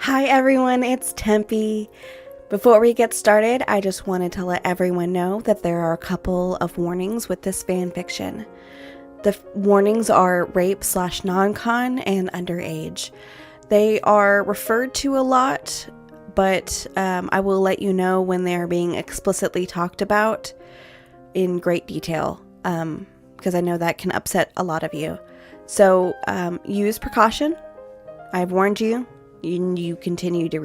Hi everyone, it's Tempe. Before we get started, I just wanted to let everyone know that there are a couple of warnings with this fanfiction. The warnings are rape/non-con and underage. They are referred to a lot, but I will let you know when they're being explicitly talked about in great detail, because I know that can upset a lot of you. So use precaution. I've warned you. You continue to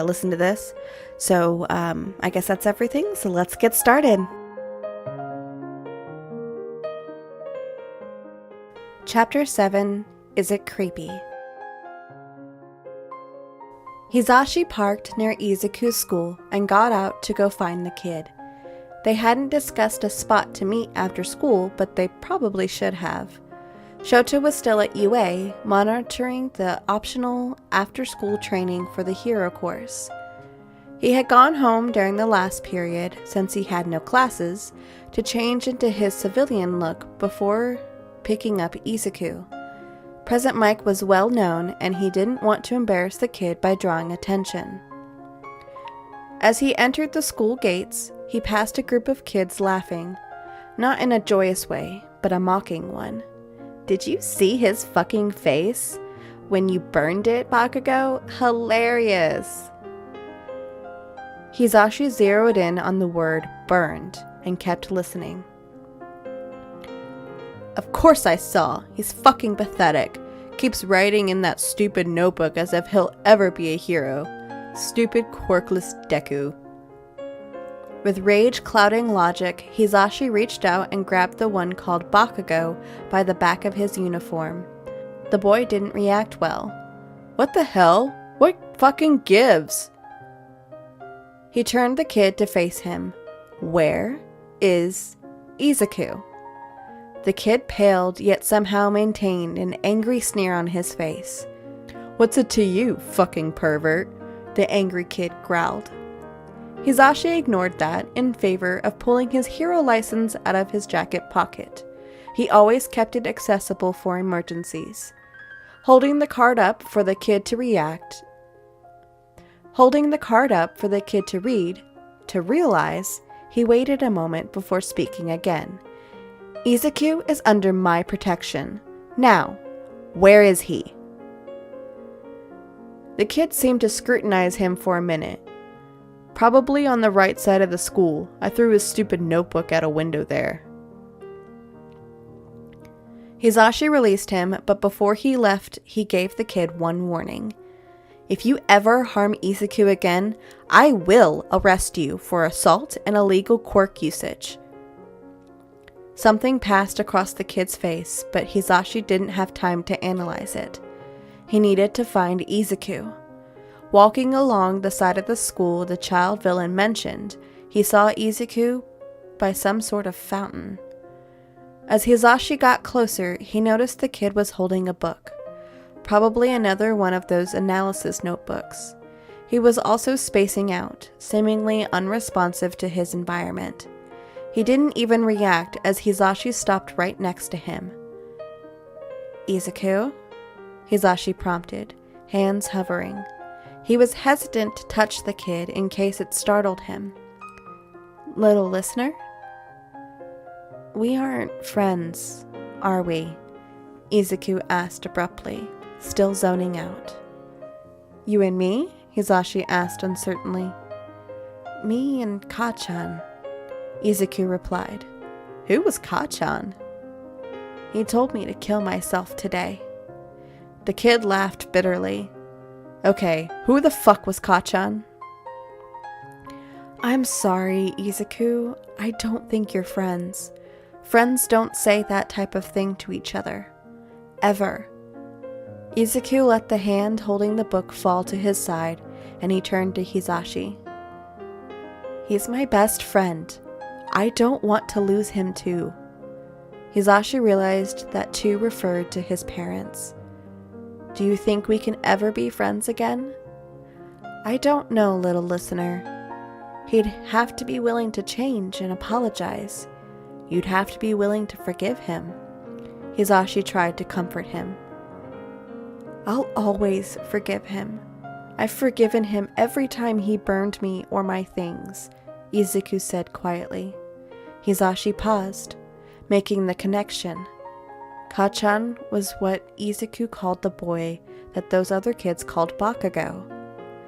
listen to this. So I guess that's everything. So let's get started. Chapter 7, Is It Creepy? Hizashi parked near Izuku's school and got out to go find the kid. They hadn't discussed a spot to meet after school, but they probably should have. Shota was still at UA, monitoring the optional after-school training for the hero course. He had gone home during the last period, since he had no classes, to change into his civilian look before picking up Izuku. Present Mike was well known, and he didn't want to embarrass the kid by drawing attention. As he entered the school gates, he passed a group of kids laughing, not in a joyous way, but a mocking one. Did you see his fucking face when you burned it, Bakugo? Hilarious! Hizashi zeroed in on the word burned and kept listening. Of course I saw. He's fucking pathetic. Keeps writing in that stupid notebook as if he'll ever be a hero. Stupid quirkless Deku. With rage clouding logic, Hizashi reached out and grabbed the one called Bakugo by the back of his uniform. The boy didn't react well. What the hell? What fucking gives? He turned the kid to face him. Where is Izuku? The kid paled, yet somehow maintained an angry sneer on his face. What's it to you, fucking pervert? The angry kid growled. Hizashi ignored that in favor of pulling his hero license out of his jacket pocket. He always kept it accessible for emergencies. Holding the card up for the kid to realize, he waited a moment before speaking again. Izuku is under my protection. Now, where is he? The kid seemed to scrutinize him for a minute. Probably on the right side of the school. I threw his stupid notebook out a window there. Hizashi released him, but before he left, he gave the kid one warning. If you ever harm Izuku again, I will arrest you for assault and illegal quirk usage. Something passed across the kid's face, but Hizashi didn't have time to analyze it. He needed to find Izuku. Walking along the side of the school the child villain mentioned, he saw Izuku by some sort of fountain. As Hizashi got closer, he noticed the kid was holding a book. Probably another one of those analysis notebooks. He was also spacing out, seemingly unresponsive to his environment. He didn't even react as Hizashi stopped right next to him. Izuku? Hizashi prompted, hands hovering. He was hesitant to touch the kid in case it startled him. Little listener? We aren't friends, are we? Izuku asked abruptly, still zoning out. You and me? Hizashi asked uncertainly. Me and Kachan, Izuku replied. Who was Kachan? He told me to kill myself today. The kid laughed bitterly. Okay, who the fuck was Kachan? I'm sorry, Izuku. I don't think you're friends. Friends don't say that type of thing to each other. Ever. Izuku let the hand holding the book fall to his side, and he turned to Hizashi. He's my best friend. I don't want to lose him too. Hizashi realized that two referred to his parents. Do you think we can ever be friends again? I don't know, little listener. He'd have to be willing to change and apologize. You'd have to be willing to forgive him. Hizashi tried to comfort him. I'll always forgive him. I've forgiven him every time he burned me or my things, Izuku said quietly. Hisashi paused, making the connection. Kachan was what Izuku called the boy that those other kids called Bakugo.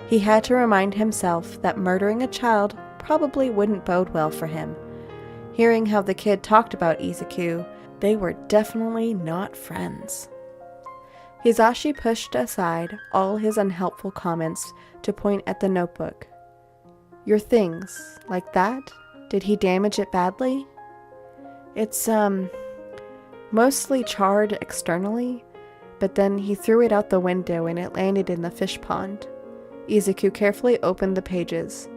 He had to remind himself that murdering a child probably wouldn't bode well for him. Hearing how the kid talked about Izuku, they were definitely not friends. Hisashi pushed aside all his unhelpful comments to point at the notebook. Your things, like that? Did he damage it badly? It's, mostly charred externally, but then he threw it out the window and it landed in the fish pond. Izuku carefully opened the pages.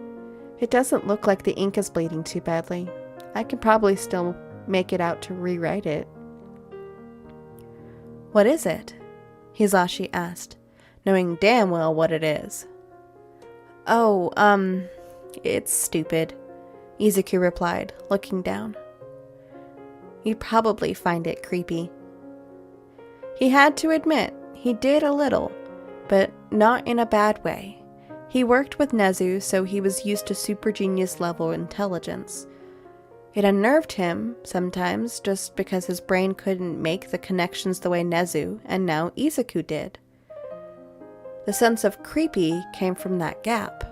It doesn't look like the ink is bleeding too badly. I can probably still make it out to rewrite it. What is it? Hisashi asked, knowing damn well what it is. Oh, it's stupid, Izuku replied, looking down. You'd probably find it creepy. He had to admit, he did a little, but not in a bad way. He worked with Nezu, so he was used to super genius level intelligence. It unnerved him, sometimes, just because his brain couldn't make the connections the way Nezu and now Izuku did. The sense of creepy came from that gap.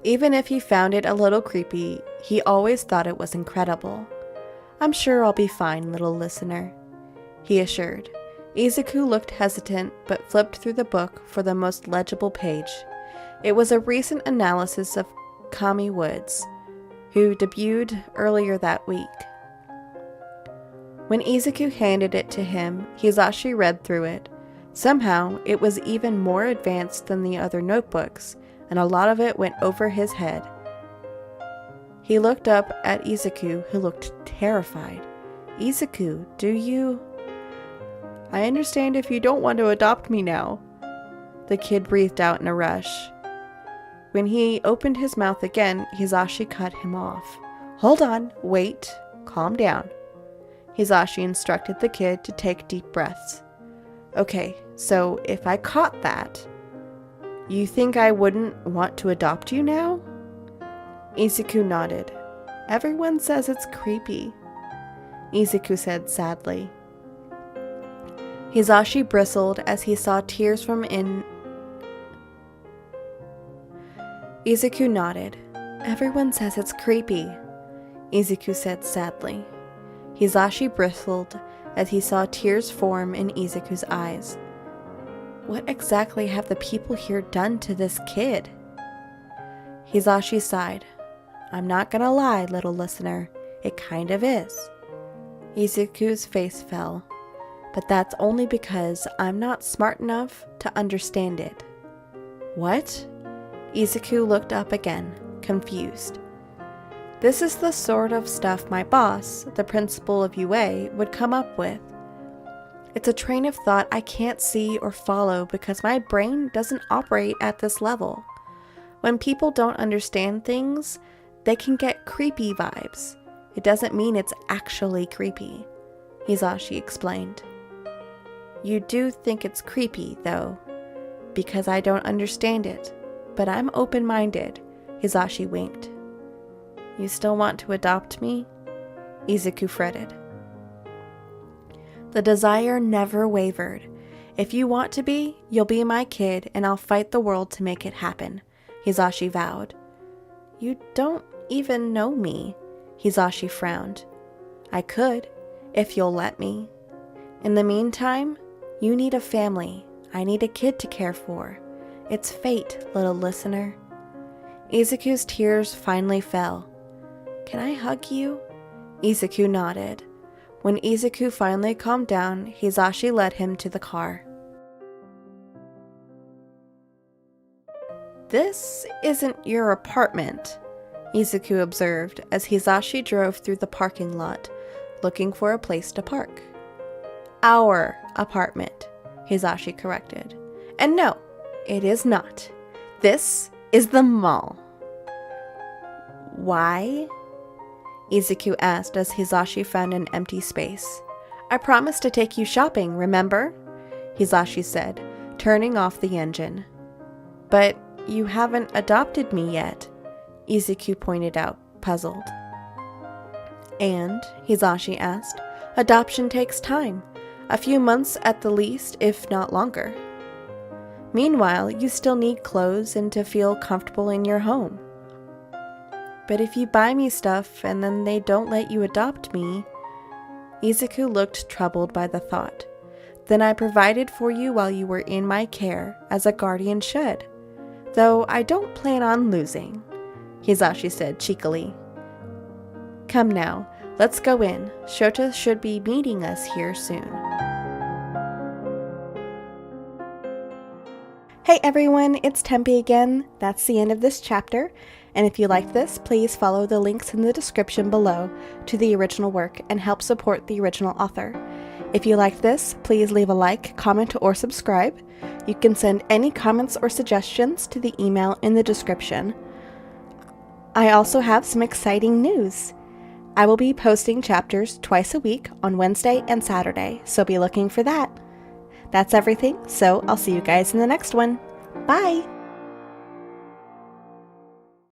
Even if he found it a little creepy, he always thought it was incredible. I'm sure I'll be fine, little listener, he assured. Izuku looked hesitant, but flipped through the book for the most legible page. It was a recent analysis of Kami Woods, who debuted earlier that week. When Izuku handed it to him, Hisashi read through it. Somehow, it was even more advanced than the other notebooks, and a lot of it went over his head. He looked up at Izuku, who looked terrified. Izuku, do you... I understand if you don't want to adopt me now, the kid breathed out in a rush. When he opened his mouth again, Hisashi cut him off. Hold on, wait, calm down. Hisashi instructed the kid to take deep breaths. Okay, so if I caught that, you think I wouldn't want to adopt you now? Izuku nodded. Everyone says it's creepy, Izuku said sadly. Hisashi bristled as he saw tears from in... Izuku nodded. Everyone says it's creepy, Izuku said sadly. Hisashi bristled as he saw tears form in Izuku's eyes. What exactly have the people here done to this kid? Hisashi sighed. I'm not gonna lie, little listener. It kind of is. Izuku's face fell. But that's only because I'm not smart enough to understand it. What? Izuku looked up again, confused. This is the sort of stuff my boss, the principal of UA, would come up with. It's a train of thought I can't see or follow because my brain doesn't operate at this level. When people don't understand things, they can get creepy vibes. It doesn't mean it's actually creepy, Hisashi explained. You do think it's creepy, though, because I don't understand it, but I'm open-minded, Hisashi winked. You still want to adopt me? Izuku fretted. The desire never wavered. If you want to be, you'll be my kid, and I'll fight the world to make it happen, Hisashi vowed. You don't even know me, Hisashi frowned. I could, if you'll let me. In the meantime, you need a family. I need a kid to care for. It's fate, little listener. Izuku's tears finally fell. Can I hug you? Izuku nodded. When Izuku finally calmed down, Hisashi led him to the car. This isn't your apartment, Izuku observed as Hisashi drove through the parking lot, looking for a place to park. Our apartment, Hisashi corrected. And no, it is not. This is the mall. Why? Izuku asked as Hisashi found an empty space. I promised to take you shopping, remember? Hisashi said, turning off the engine. But you haven't adopted me yet, Izuku pointed out, puzzled. And, Hisashi asked, adoption takes time. A few months at the least, if not longer. Meanwhile, you still need clothes and to feel comfortable in your home. But if you buy me stuff and then they don't let you adopt me... Izuku looked troubled by the thought. Then I provided for you while you were in my care, as a guardian should. Though I don't plan on losing, Hisashi said cheekily. Come now, let's go in. Shota should be meeting us here soon. Hey everyone, it's Tempe again. That's the end of this chapter. And if you liked this, please follow the links in the description below to the original work and help support the original author. If you liked this, please leave a like, comment, or subscribe. You can send any comments or suggestions to the email in the description. I also have some exciting news. I will be posting chapters twice a week on Wednesday and Saturday, so be looking for that. That's everything, so I'll see you guys in the next one. Bye!